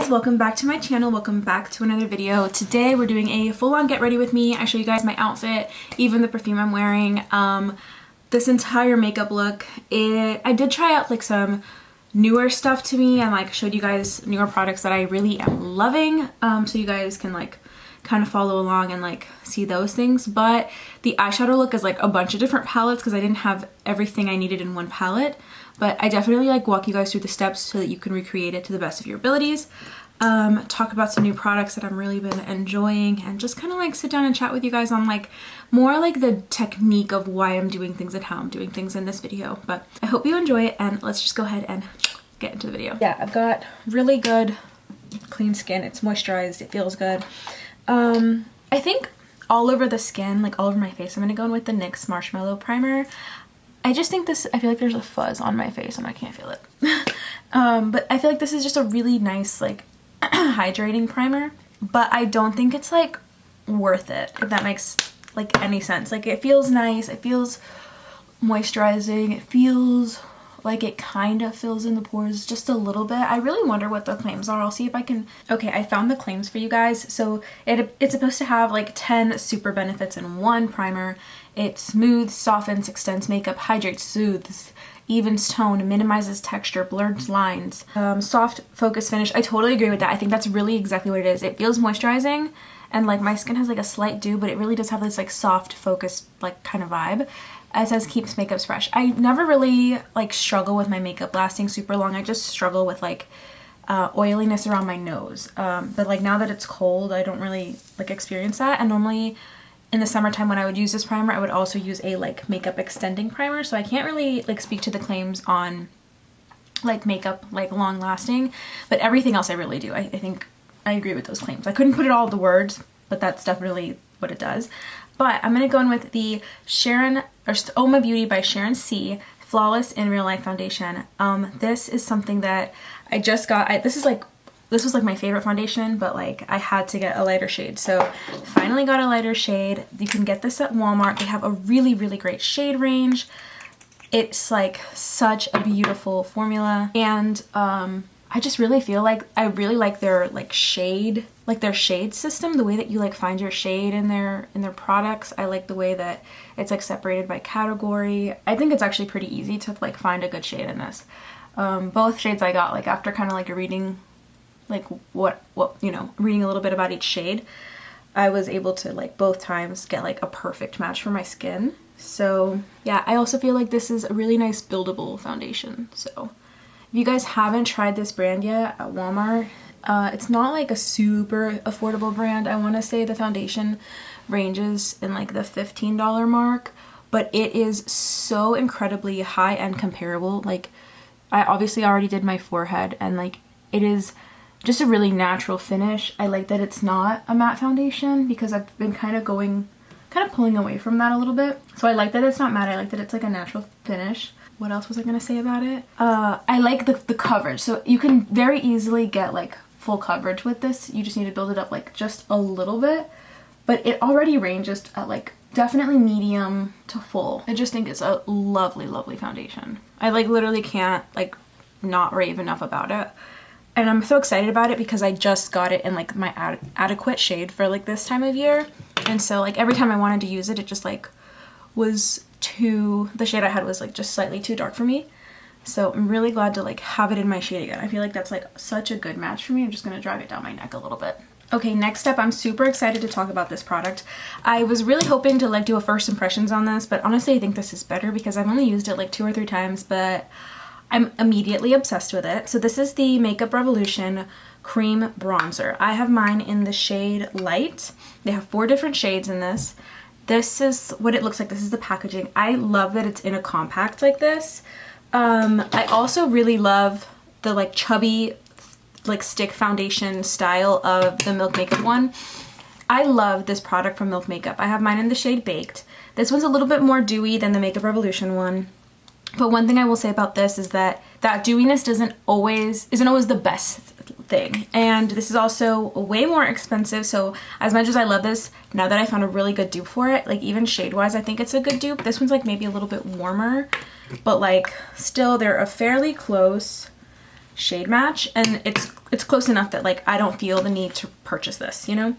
guys, welcome back to my channel. Welcome back to another video. Today we're doing a full-on get ready with me. I show you guys my outfit, even the perfume I'm wearing, this entire makeup look. I did try out like some newer stuff to me and like showed you guys newer products that I really am loving, so you guys can like kind of follow along and like see those things. But the eyeshadow look is like a bunch of different palettes because I didn't have everything I needed in one palette. But I definitely like walk you guys through the steps so that you can recreate it to the best of your abilities. Talk about some new products that I've really been enjoying, and just kind of like sit down and chat with you guys on like more like the technique of why I'm doing things and how I'm doing things in this video. But I hope you enjoy it, and let's just go ahead and get into the video. Yeah, I've got really good clean skin. It's moisturized, it feels good. I think all over the skin, like all over my face, I'm gonna go in with the NYX Marshmallow Primer. I just think this, I feel like there's a fuzz on my face and I can't feel it. But I feel like this is just a really nice like hydrating primer, but I don't think it's like worth it, if that makes like any sense. Like it feels nice, it feels moisturizing, it feels like it kind of fills in the pores just a little bit. I really wonder what the claims are. I'll see if I can. Okay, I found the claims for you guys. So it's supposed to have like 10 super benefits in one primer. It smooths, softens, extends makeup, hydrates, soothes, evens tone, minimizes texture, blurs lines, soft focus finish. I totally agree with that. I think that's really exactly what it is. It feels moisturizing, and like my skin has like a slight dew, but it really does have this like soft focus like kind of vibe. It says keeps makeups fresh. I never really like struggle with my makeup lasting super long. I just struggle with like oiliness around my nose. But like now that it's cold, I don't really like experience that. And normally in the summertime when I would use this primer, I would also use a like makeup extending primer. So I can't really like speak to the claims on like makeup like long lasting, but everything else I really do. I think I agree with those claims. I couldn't put it all into words, but that's definitely what it does. But I'm gonna go in with the Sharon or Uoma Beauty by Sharon C Flawless in Real Life Foundation. This is something that I just got. This was like my favorite foundation, but like I had to get a lighter shade. So finally got a lighter shade. You can get this at Walmart. They have a really, really great shade range. It's like such a beautiful formula, and I just really feel like I really like their like shade, like their shade system, the way that you like find your shade in their products. I like the way that it's like separated by category. I think it's actually pretty easy to like find a good shade in this. Both shades I got like after kind of like reading like what you know, reading a little bit about each shade, I was able to like both times get like a perfect match for my skin. So yeah, I also feel like this is a really nice buildable foundation. So if you guys haven't tried this brand yet at Walmart, it's not like a super affordable brand. I want to say the foundation ranges in like the $15 mark, but it is so incredibly high-end comparable. Like I obviously already did my forehead, and like it is just a really natural finish. I like that it's not a matte foundation because I've been kind of pulling away from that a little bit. So I like that it's not matte. I like that it's like a natural finish. What else was I gonna say about it? I like the coverage. So you can very easily get like full coverage with this. You just need to build it up like just a little bit. But it already ranges at like definitely medium to full. I just think it's a lovely, lovely foundation. I like literally can't like not rave enough about it. And I'm so excited about it because I just got it in like my adequate shade for like this time of year. And so like every time I wanted to use it, it just like was the shade I had was like just slightly too dark for me. So I'm really glad to like have it in my shade again. I feel like that's like such a good match for me. I'm just gonna drag it down my neck a little bit. Okay, next up, I'm super excited to talk about this product. I was really hoping to like do a first impressions on this, but honestly I think this is better because I've only used it like 2 or 3 times, but I'm immediately obsessed with it. So this is the Makeup Revolution Cream Bronzer. I have mine in the shade Light. They have 4 different shades in this. This is what it looks like. This is the packaging. I love that it's in a compact like this. I also really love the like chubby like stick foundation style of the Milk Makeup one. I love this product from Milk Makeup. I have mine in the shade Baked. This one's a little bit more dewy than the Makeup Revolution one. But one thing I will say about this is that dewiness isn't always the best thing. And this is also way more expensive. So as much as I love this, now that I found a really good dupe for it, like even shade wise, I think it's a good dupe. This one's like maybe a little bit warmer, but like still they're a fairly close shade match, and it's it's close enough that like I don't feel the need to purchase this, you know?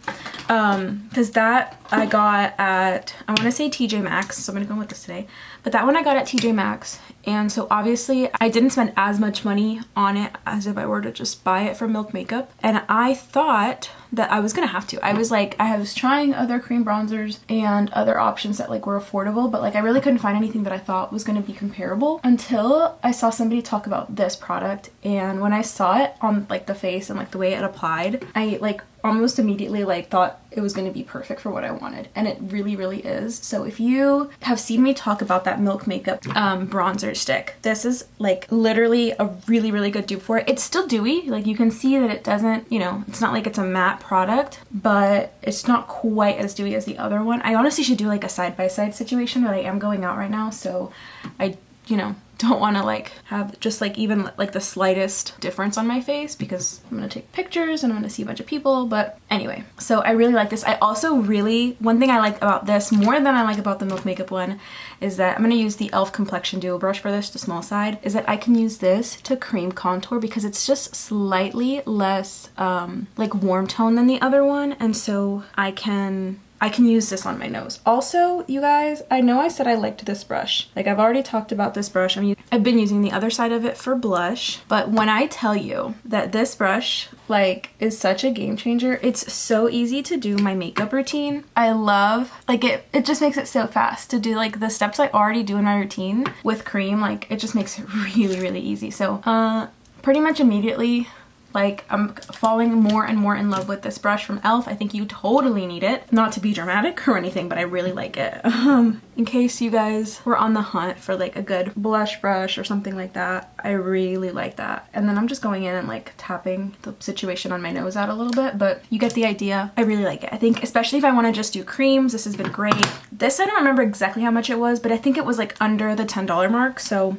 Because that I got at, I want to say TJ Maxx, so I'm gonna go with this today, but that one I got at TJ Maxx. And so obviously I didn't spend as much money on it as if I were to just buy it from Milk Makeup. And I thought that I was gonna have to. I was like, I was trying other cream bronzers and other options that like were affordable, but like I really couldn't find anything that I thought was gonna be comparable until I saw somebody talk about this product. And when I saw it on like the face and like the way it applied, I like almost immediately like thought it was going to be perfect for what I wanted, and it really, really is. So if you have seen me talk about that Milk Makeup bronzer stick, this is like literally a really, really good dupe for it. It's still dewy, like you can see that it doesn't, you know, it's not like it's a matte product, but it's not quite as dewy as the other one. I honestly should do like a side-by-side situation, but I am going out right now, so I, you know, don't want to like have just like even like the slightest difference on my face because I'm gonna take pictures and I'm gonna see a bunch of people. But anyway, so I really like this. I also really, one thing I like about this more than I like about the Milk Makeup one is that I'm gonna use the e.l.f. Complexion Duo brush for this, the small side, is that I can use this to cream contour because it's just slightly less like warm tone than the other one, and so I can use this on my nose. Also, you guys, I know I said I liked this brush. Like I've already talked about this brush. I've been using the other side of it for blush, but when I tell you that this brush like is such a game changer, it's so easy to do my makeup routine. I love, like it just makes it so fast to do like the steps I already do in my routine with cream. Like it just makes it really, really easy. So pretty much immediately, like I'm falling more and more in love with this brush from e.l.f. I think you totally need it. Not to be dramatic or anything, but I really like it. In case you guys were on the hunt for like a good blush brush or something like that, I really like that. And then I'm just going in and like tapping the situation on my nose out a little bit, but you get the idea. I really like it. I think especially if I want to just do creams, this has been great. This, I don't remember exactly how much it was, but I think it was like under the $10 mark, so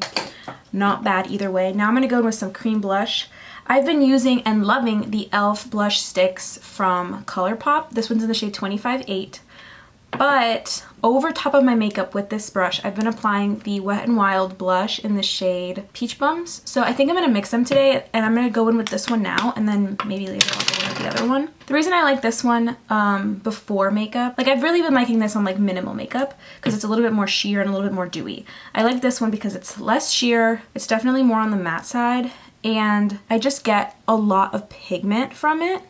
not bad either way. Now I'm gonna go in with some cream blush. I've been using and loving the e.l.f. blush sticks from Colourpop. This one's in the shade 25-8. But over top of my makeup with this brush, I've been applying the Wet n Wild blush in the shade Peach Bums. So I think I'm going to mix them today, and I'm going to go in with this one now, and then maybe later I'll go in with the other one. The reason I like this one before makeup, like I've really been liking this on like minimal makeup because it's a little bit more sheer and a little bit more dewy. I like this one because it's less sheer, it's definitely more on the matte side, and I just get a lot of pigment from it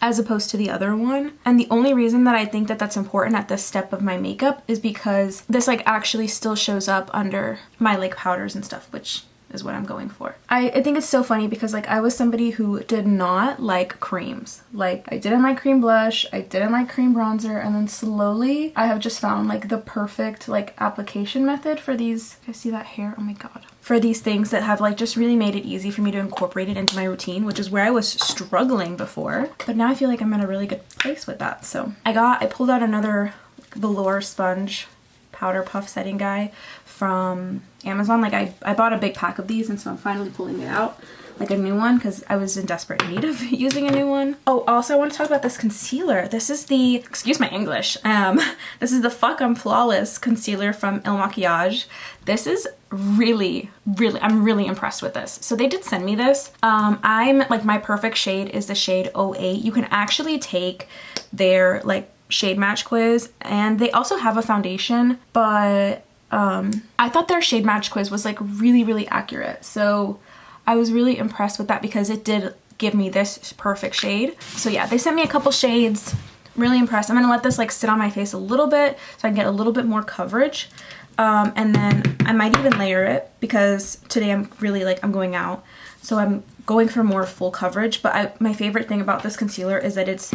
as opposed to the other one. And the only reason that I think that that's important at this step of my makeup is because this like actually still shows up under my like powders and stuff, which is what I'm going for. I think it's so funny because like I was somebody who did not like creams. Like I didn't like cream blush, I didn't like cream bronzer, and then slowly I have just found like the perfect like application method for these. You guys see that hair? Oh my god. For these things that have like just really made it easy for me to incorporate it into my routine, which is where I was struggling before. But now I feel like I'm in a really good place with that. So I pulled out another velour sponge powder puff setting guy from Amazon. Like I bought a big pack of these, and so I'm finally pulling it out, like a new one, because I was in desperate need of using a new one. Oh, also I want to talk about this concealer. This is the, excuse my English, this is the Fuck I'm Flawless concealer from Il Makiage. This is really, I'm really impressed with this. So they did send me this. I'm like, my perfect shade is the shade 08. You can actually take their like shade match quiz, and they also have a foundation, but I thought their shade match quiz was like really, really accurate. So I was really impressed with that because it did give me this perfect shade. So yeah, they sent me a couple shades. Really impressed. I'm gonna let this like sit on my face a little bit so I can get a little bit more coverage. And then I might even layer it because today I'm really like, I'm going out. So I'm going for more full coverage. But my favorite thing about this concealer is that it's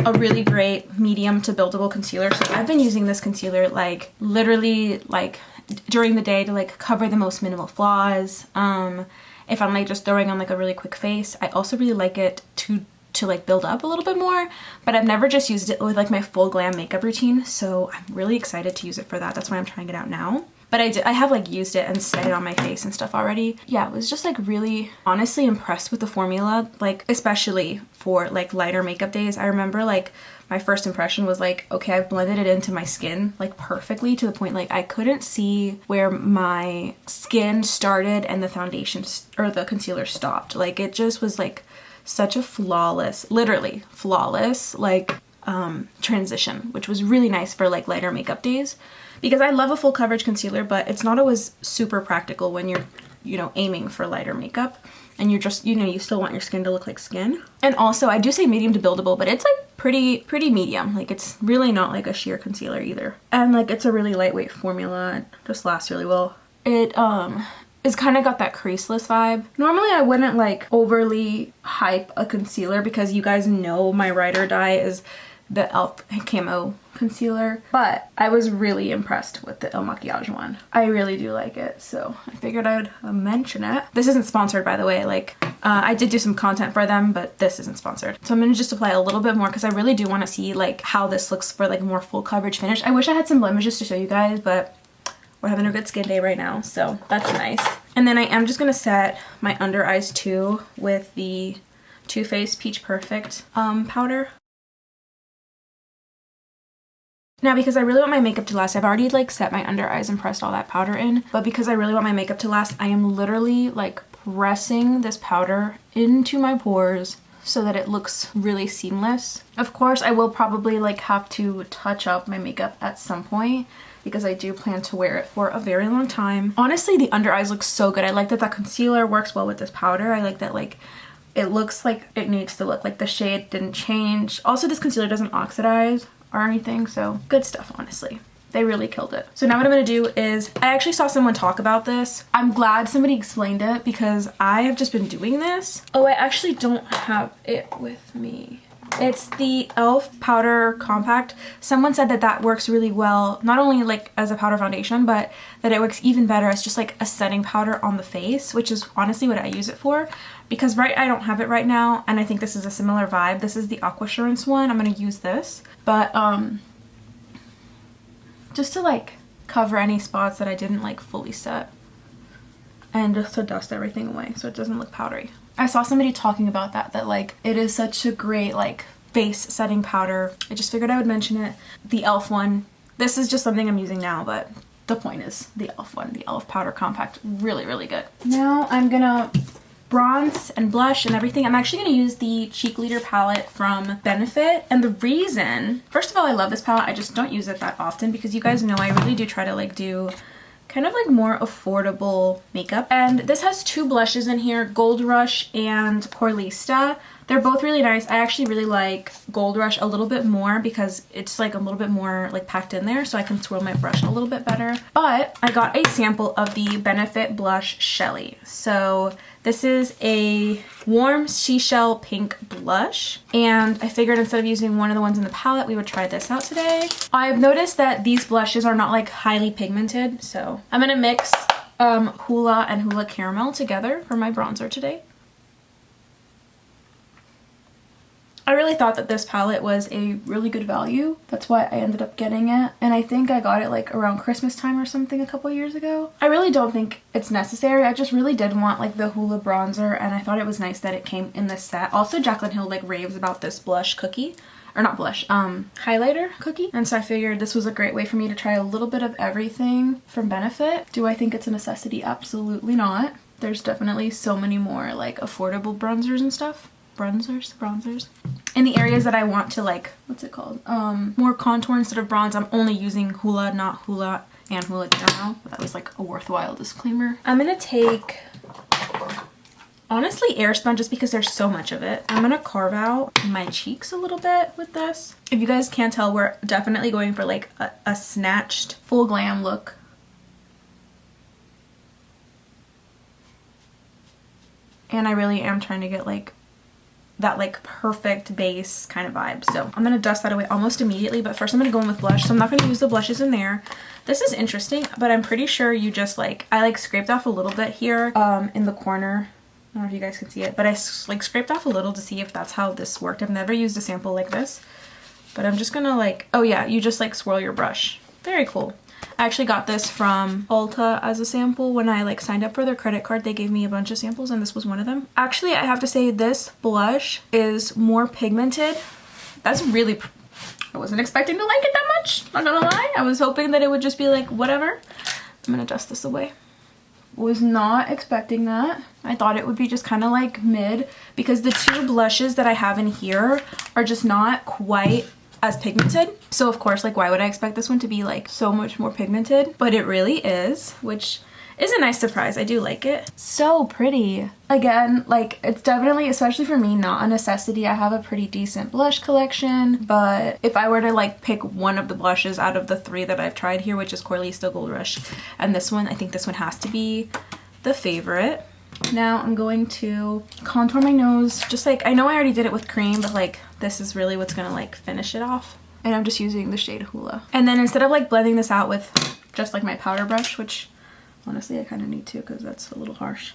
a really great medium to buildable concealer. So I've been using this concealer like literally like during the day to like cover the most minimal flaws. If I'm like just throwing on like a really quick face. I also really like it to like build up a little bit more, but I've never just used it with like my full glam makeup routine, so I'm really excited to use it for that. That's why I'm trying it out now. But I have like used it and set it on my face and stuff already. Yeah, I was just like really honestly impressed with the formula, like especially for like lighter makeup days. I remember like my first impression was like, okay, I've blended it into my skin like perfectly to the point like I couldn't see where my skin started and the foundation or the concealer stopped. Like it just was like such a flawless, literally flawless, like transition, which was really nice for like lighter makeup days, because I love a full coverage concealer, but it's not always super practical when you're, you know, aiming for lighter makeup and you're just, you know, you still want your skin to look like skin. And also I do say medium to buildable, but it's like pretty medium. Like it's really not like a sheer concealer either. And like it's a really lightweight formula. It just lasts really well. It it's kind of got that creaseless vibe. Normally I wouldn't like overly hype a concealer because you guys know my ride or die is the e.l.f. Camo concealer, but I was really impressed with the Makiage one. I really do like it, so I figured I would mention it. This isn't sponsored, by the way. Like I did do some content for them, but this isn't sponsored. So I'm gonna just apply a little bit more because I really do want to see like how this looks for like more full coverage finish. I wish I had some blemishes to show you guys, but we're having a good skin day right now, so that's nice. And then I am just gonna set my under eyes too with the Too Faced Peach Perfect powder. Now, because I really want my makeup to last, I've already like set my under eyes and pressed all that powder in, but because I really want my makeup to last, I am literally like pressing this powder into my pores so that it looks really seamless. Of course, I will probably like have to touch up my makeup at some point because I do plan to wear it for a very long time. Honestly, the under eyes look so good. I like that the concealer works well with this powder. I like that like it looks like it needs to look. Like the shade didn't change. Also, this concealer doesn't oxidize or anything, so good stuff, honestly. They really killed it. So now what I'm gonna do is, I actually saw someone talk about this. I'm glad somebody explained it because I have just been doing this. Oh, I actually don't have it with me. It's the e.l.f. Powder Compact. Someone said that that works really well, not only like as a powder foundation, but that it works even better as just like a setting powder on the face, which is honestly what I use it for. Because I don't have it right now, and I think this is a similar vibe. This is the Aquasurance one. I'm gonna use this, but just to like cover any spots that I didn't like fully set, and just to dust everything away so it doesn't look powdery. I saw somebody talking about that like it is such a great like face setting powder. I just figured I would mention it. The e.l.f. one. This is just something I'm using now, but the point is the e.l.f. one, the e.l.f. Powder Compact, really good. Now I'm gonna bronze and blush and everything. I'm actually going to use the Cheekleader palette from Benefit, and the reason, first of all, I love this palette. I just don't use it that often because you guys know I really do try to like do kind of like more affordable makeup. And this has two blushes in here, Gold Rush and Porlista. They're both really nice. I actually really like Gold Rush a little bit more because it's like a little bit more like packed in there, so I can swirl my brush a little bit better. But I got a sample of the Benefit blush Shelly. So this is a warm seashell pink blush, and I figured instead of using one of the ones in the palette, we would try this out today. I've noticed that these blushes are not like highly pigmented, so I'm gonna mix Hoola and Hoola Caramel together for my bronzer today. I really thought that this palette was a really good value. That's why I ended up getting it. And I think I got it like around Christmas time or something a couple years ago. I really don't think it's necessary. I just really did want like the Hoola bronzer, and I thought it was nice that it came in this set. Also, Jaclyn Hill like raves about this blush cookie. Or not blush, highlighter cookie. And so I figured this was a great way for me to try a little bit of everything from Benefit. Do I think it's a necessity? Absolutely not. There's definitely so many more like affordable bronzers and stuff. Bronzers in the areas that I want to like, what's it called, more contour instead of bronze. I'm only using Hoola, not Hoola and Hoola Caramel. That was like a worthwhile disclaimer. I'm gonna take, honestly, Airspun, just because there's so much of it. I'm gonna carve out my cheeks a little bit with this. If you guys can't tell, we're definitely going for like a snatched full glam look. And I really am trying to get like that like perfect base kind of vibe. So I'm gonna dust that away almost immediately, but first I'm gonna go in with blush. So I'm not gonna use the blushes in there. This is interesting, but I'm pretty sure you just like, I like scraped off a little bit here in the corner. I don't know if you guys can see it, but I like scraped off a little to see if that's how this worked. I've never used a sample like this, but I'm just gonna like, oh yeah, you just like swirl your brush. Very cool. I actually got this from Ulta as a sample. When I like signed up for their credit card, they gave me a bunch of samples and this was one of them. Actually, I have to say this blush is more pigmented. That's really I wasn't expecting to like it that much, not gonna lie. I was hoping that it would just be like, whatever. I'm gonna dust this away. Was not expecting that. I thought it would be just kind of like mid, because the two blushes that I have in here are just not quite as pigmented. So of course, like, why would I expect this one to be like so much more pigmented? But it really is, which is a nice surprise. I do like it. So pretty. Again, like, it's definitely, especially for me, not a necessity. I have a pretty decent blush collection, but if I were to like pick one of the blushes out of the three that I've tried here, which is Corley Still Gold Rush and this one, I think this one has to be the favorite. Now I'm going to contour my nose. Just like, I know I already did it with cream, but like, this is really what's gonna like finish it off. And I'm just using the shade Hula. And then instead of like blending this out with just like my powder brush, which honestly I kind of need to because that's a little harsh,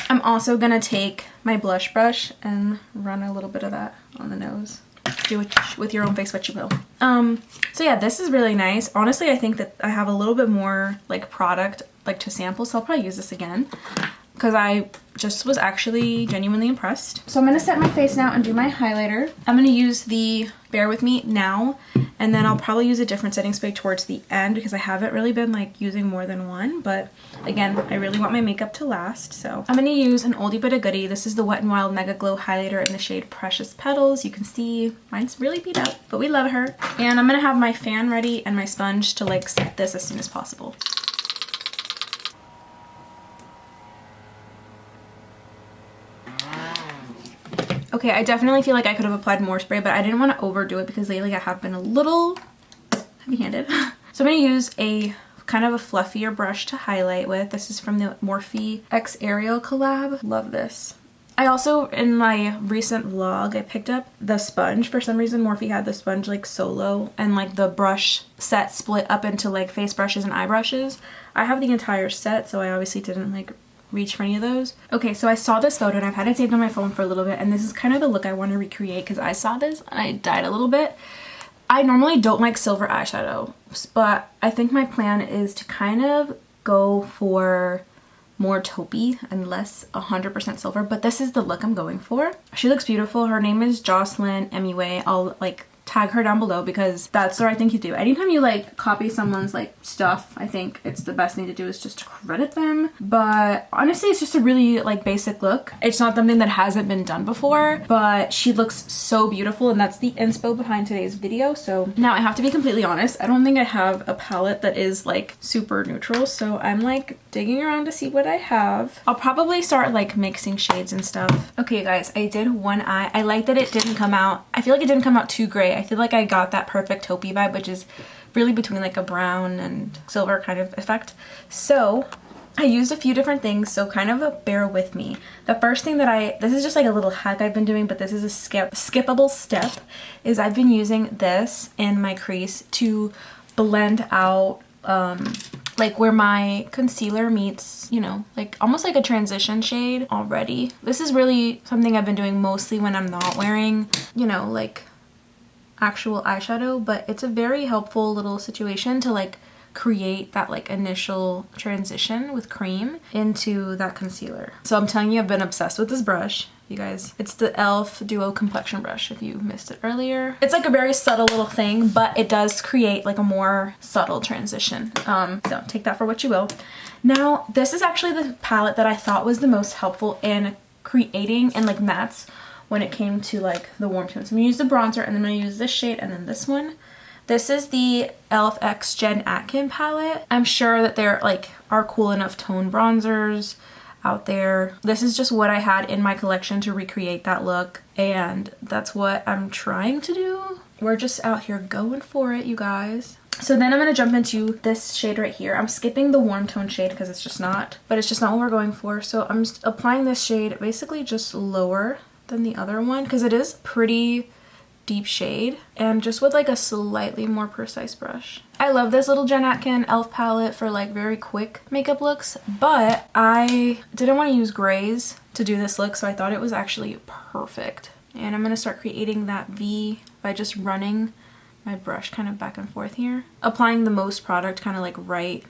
I'm also gonna take my blush brush and run a little bit of that on the nose. Do it with your own face what you will. So yeah, this is really nice. Honestly, I think that I have a little bit more like product like to sample, so I'll probably use this again because I just was actually genuinely impressed. So I'm gonna set my face now and do my highlighter. I'm gonna use the Bear With Me now, and then I'll probably use a different setting spray towards the end because I haven't really been like using more than one, but again, I really want my makeup to last. So I'm gonna use an oldie but a goodie. This is the Wet n Wild Megaglow highlighter in the shade Precious Petals. You can see mine's really beat up, but we love her. And I'm gonna have my fan ready and my sponge to like set this as soon as possible. Okay, I definitely feel like I could have applied more spray, but I didn't want to overdo it because lately I have been a little heavy-handed. So I'm going to use a kind of a fluffier brush to highlight with. This is from the Morphe X Ariel collab. Love this. I also, in my recent vlog, I picked up the sponge. For some reason, Morphe had the sponge like solo and like the brush set split up into like face brushes and eye brushes. I have the entire set, so I obviously didn't like reach for any of those. Okay, so I saw this photo and I've had it saved on my phone for a little bit, and this is kind of the look I want to recreate because I saw this and I died a little bit. I normally don't like silver eyeshadow, but I think my plan is to kind of go for more taupey and less 100% silver, but this is the look I'm going for. She looks beautiful. Her name is Jocelyn MUA. I'll like tag her down below because that's what I think you do. Anytime you like copy someone's like stuff, I think it's the best thing to do is just to credit them. But honestly, it's just a really like basic look. It's not something that hasn't been done before, but she looks so beautiful, and that's the inspo behind today's video. So now I have to be completely honest, I don't think I have a palette that is like super neutral, so I'm like digging around to see what I have. I'll probably start like mixing shades and stuff. Okay guys, I did one eye. I like that it didn't come out, I feel like it didn't come out too gray. I feel like I got that perfect taupey vibe, which is really between like a brown and silver kind of effect. So I used a few different things, so kind of bear with me. The first thing that this is just like a little hack I've been doing, but this is a skippable step, is I've been using this in my crease to blend out like where my concealer meets, you know, like almost like a transition shade already. This is really something I've been doing mostly when I'm not wearing, you know, like actual eyeshadow, but it's a very helpful little situation to like create that like initial transition with cream into that concealer. So I'm telling you, I've been obsessed with this brush, you guys. It's the e.l.f. Duo Complexion Brush, if you missed it earlier. It's like a very subtle little thing, but it does create like a more subtle transition. So take that for what you will. Now, this is actually the palette that I thought was the most helpful in creating and like mattes when it came to like the warm tones. I'm gonna use the bronzer, and then I'm gonna use this shade and then this one. This is the e.l.f. X Jen Atkin Palette. I'm sure that there like are cool enough tone bronzers out there. This is just what I had in my collection to recreate that look, and that's what I'm trying to do. We're just out here going for it, you guys. So then I'm going to jump into this shade right here. I'm skipping the warm tone shade because it's just not what we're going for. So I'm just applying this shade basically just lower than the other one because it is pretty deep shade, and just with like a slightly more precise brush. I love this little Jen Atkin e.l.f. palette for like very quick makeup looks, but I didn't want to use grays to do this look, so I thought it was actually perfect. And I'm going to start creating that V by just running my brush kind of back and forth here, applying the most product kind of like right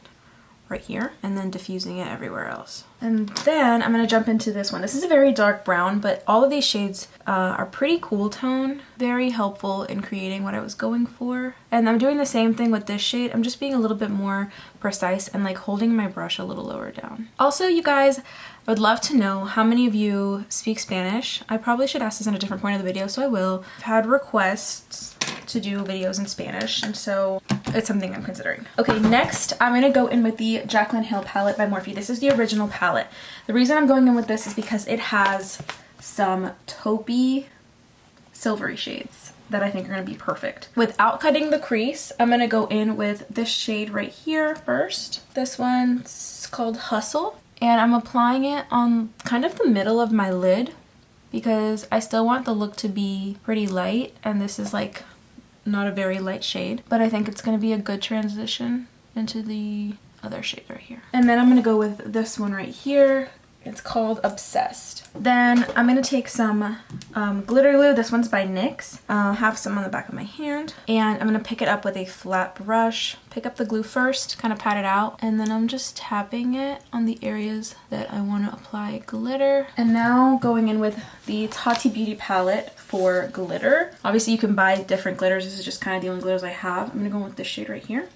right here and then diffusing it everywhere else. And then I'm going to jump into this one. This is a very dark brown, but all of these shades are pretty cool tone, very helpful in creating what I was going for. And I'm doing the same thing with this shade. I'm just being a little bit more precise and like holding my brush a little lower down. Also, you guys, I would love to know how many of you speak Spanish. I probably should ask this in a different point of the video, so I will. I've had requests to do videos in Spanish, and so it's something I'm considering. Okay, next I'm gonna go in with the Jaclyn Hill palette by Morphe. This is the original palette. The reason I'm going in with this is because it has some taupey silvery shades that I think are gonna be perfect. Without cutting the crease, I'm gonna go in with this shade right here first. This one's called Hustle, and I'm applying it on kind of the middle of my lid because I still want the look to be pretty light, and this is like not a very light shade, but I think it's going to be a good transition into the other shade right here. And then I'm going to go with this one right here. It's called Obsessed. Then I'm going to take some glitter glue. This one's by NYX. I have some on the back of my hand. And I'm going to pick it up with a flat brush. Pick up the glue first, kind of pat it out. And then I'm just tapping it on the areas that I want to apply glitter. And now going in with the Tati Beauty palette for glitter. Obviously you can buy different glitters. This is just kind of the only glitters I have. I'm going to go with this shade right here.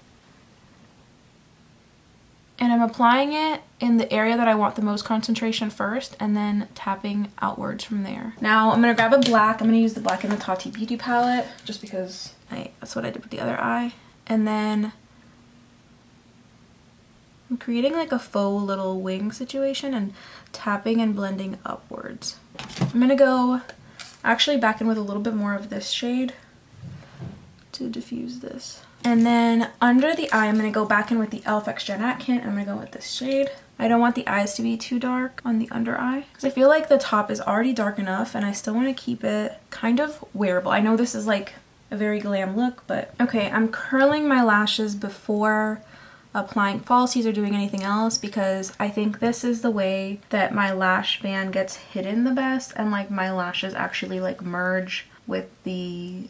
And I'm applying it in the area that I want the most concentration first, and then tapping outwards from there. Now I'm going to grab a black. I'm going to use the black in the Tati Beauty palette just because that's what I did with the other eye. And then I'm creating like a faux little wing situation and tapping and blending upwards. I'm going to go actually back in with a little bit more of this shade to diffuse this. And then under the eye, I'm going to go back in with the e.l.f. X Jen Atkin. I'm going to go with this shade. I don't want the eyes to be too dark on the under eye because I feel like the top is already dark enough and I still want to keep it kind of wearable. I know this is like a very glam look, but okay, I'm curling my lashes before applying falsies or doing anything else because I think this is the way that my lash band gets hidden the best and like my lashes actually like merge with the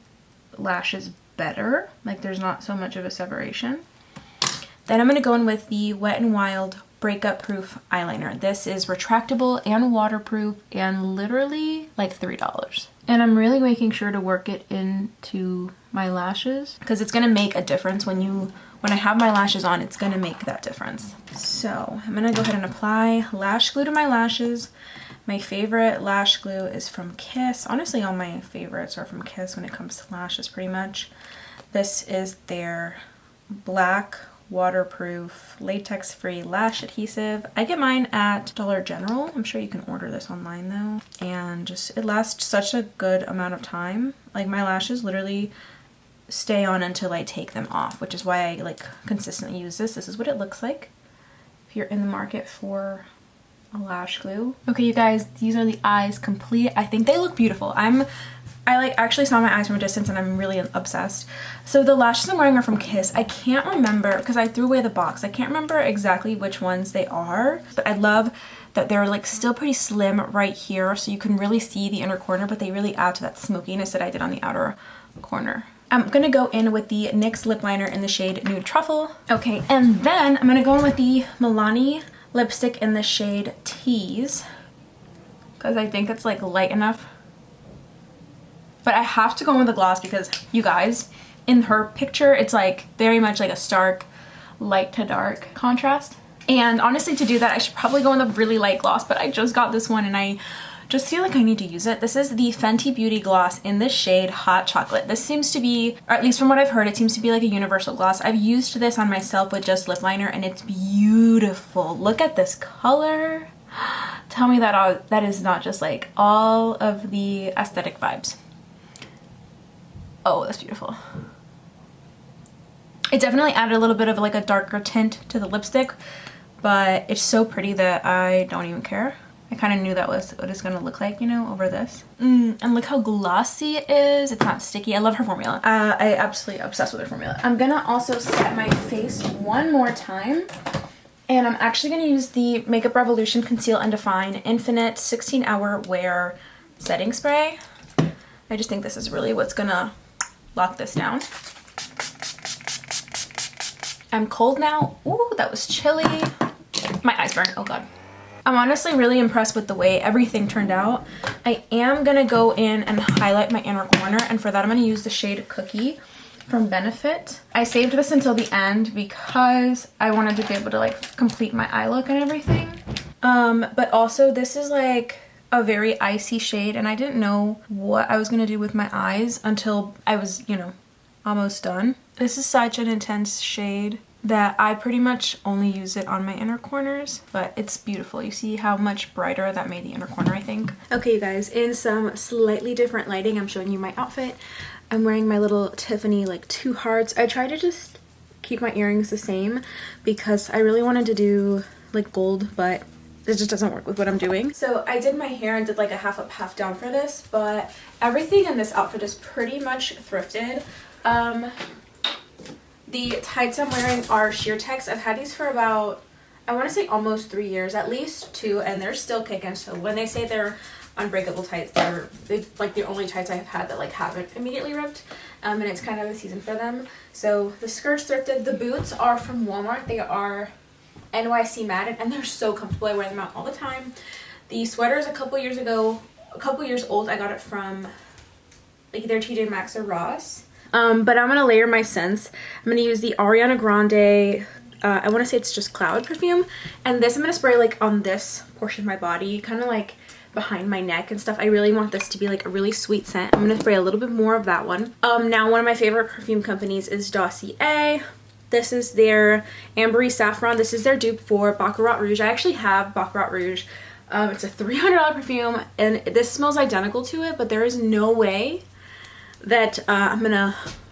lashes better, like there's not so much of a separation. Then I'm going to go in with the Wet n Wild Breakup Proof eyeliner. This is retractable and waterproof and literally like $3. And I'm really making sure to work it into my lashes because it's going to make a difference when I have my lashes on. It's going to make that difference. So I'm going to go ahead and apply lash glue to my lashes. My favorite lash glue is from Kiss. Honestly, all my favorites are from Kiss when it comes to lashes pretty much. This is their black waterproof latex-free lash adhesive. I get mine at Dollar General. I'm sure you can order this online though. And just it lasts such a good amount of time. Like my lashes literally stay on until I take them off, which is why I like consistently use this. This is what it looks like if you're in the market for a lash glue. Okay, you guys, these are the eyes complete. I think they look beautiful. I like actually saw my eyes from a distance and I'm really obsessed. So the lashes I'm wearing are from Kiss. I can't remember because I threw away the box. I can't remember exactly which ones they are, but I love that they're like still pretty slim right here so you can really see the inner corner, but they really add to that smokiness that I did on the outer corner. I'm gonna go in with the NYX Lipliner in the shade Nude Truffle. Okay, and then I'm gonna go in with the Milani lipstick in the shade Tease because I think it's like light enough. But I have to go in with the gloss because you guys, in her picture, it's like very much like a stark light to dark contrast. And honestly, to do that, I should probably go in the really light gloss, but I just got this one and I just feel like I need to use it. This is the Fenty Beauty Gloss in the shade Hot Chocolate. This seems to be, or at least from what I've heard, it seems to be like a universal gloss. I've used this on myself with just lip liner and it's beautiful. Look at this color. Tell me that that is not just like all of the aesthetic vibes. Oh, that's beautiful. It definitely added a little bit of like a darker tint to the lipstick, but it's so pretty that I don't even care. I kind of knew that was what it's going to look like, you know, over this. And look how glossy it is. It's not sticky. I love her formula. I absolutely obsessed with her formula. I'm going to also set my face one more time. And I'm actually going to use the Makeup Revolution Conceal and Define Infinite 16-Hour Wear Setting Spray. I just think this is really what's going to lock this down. I'm cold now. Ooh, that was chilly. My eyes burn, oh god. I'm honestly really impressed with the way everything turned out. I am gonna go in and highlight my inner corner, and for that I'm gonna use the shade Cookie from Benefit. I saved this until the end because I wanted to be able to like complete my eye look and everything. But also this is like a very icy shade, and I didn't know what I was gonna do with my eyes until I was, you know, almost done. This is such an intense shade that I pretty much only use it on my inner corners, but it's beautiful. You see how much brighter that made the inner corner, I think. Okay, you guys, in some slightly different lighting, I'm showing you my outfit. I'm wearing my little Tiffany like 2 hearts. I try to just keep my earrings the same because I really wanted to do like gold, but it just doesn't work with what I'm doing. So I did my hair and did like a half up, half down for this, but everything in this outfit is pretty much thrifted. The tights I'm wearing are sheer tex. I've had these for about, I want to say almost 3 years, at least 2, and they're still kicking. So when they say they're unbreakable tights, they're like the only tights I have had that like haven't immediately ripped, and it's kind of the season for them. So the skirt's thrifted. The boots are from Walmart. They are NYC matted, and they're so comfortable. I wear them out all the time. The sweater is a couple years old. I got it from like either TJ Maxx or Ross. But I'm gonna layer my scents. I'm gonna use the Ariana Grande, I want to say it's just Cloud perfume, and this I'm gonna spray like on this portion of my body, kind of like behind my neck and stuff. I really want this to be like a really sweet scent. I'm gonna spray a little bit more of that one. Now one of my favorite perfume companies is Dossier. This is their Ambery Saffron. This is their dupe for Baccarat Rouge. I actually have Baccarat Rouge. It's a $300 perfume, and this smells identical to it, but there is no way that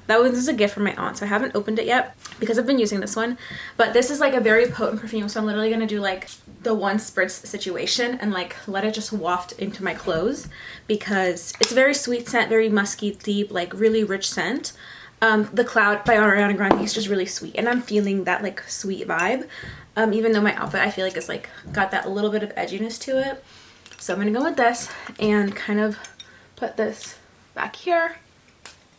this is a gift from my aunt, so I haven't opened it yet because I've been using this one. But this is like a very potent perfume, so I'm literally gonna do like the 1 spritz situation and like let it just waft into my clothes because it's a very sweet scent, very musky, deep, like really rich scent. The Cloud by Ariana Grande is just really sweet, and I'm feeling that like sweet vibe. Even though my outfit I feel like is like got that little bit of edginess to it. So I'm gonna go with this and kind of put this back here.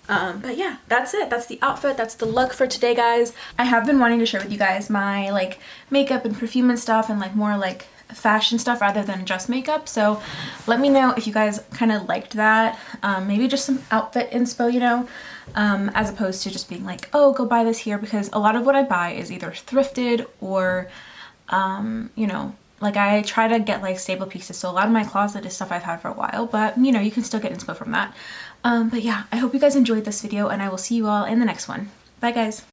But yeah, that's it. That's the outfit. That's the look for today, guys. I have been wanting to share with you guys my like makeup and perfume and stuff, and like more like fashion stuff rather than just makeup. So let me know if you guys kind of liked that. Maybe just some outfit inspo, you know, as opposed to just being like, oh, go buy this here, because a lot of what I buy is either thrifted or, you know, like I try to get like staple pieces. So a lot of my closet is stuff I've had for a while, but you know, you can still get inspo from that. But yeah, I hope you guys enjoyed this video, and I will see you all in the next one. Bye guys.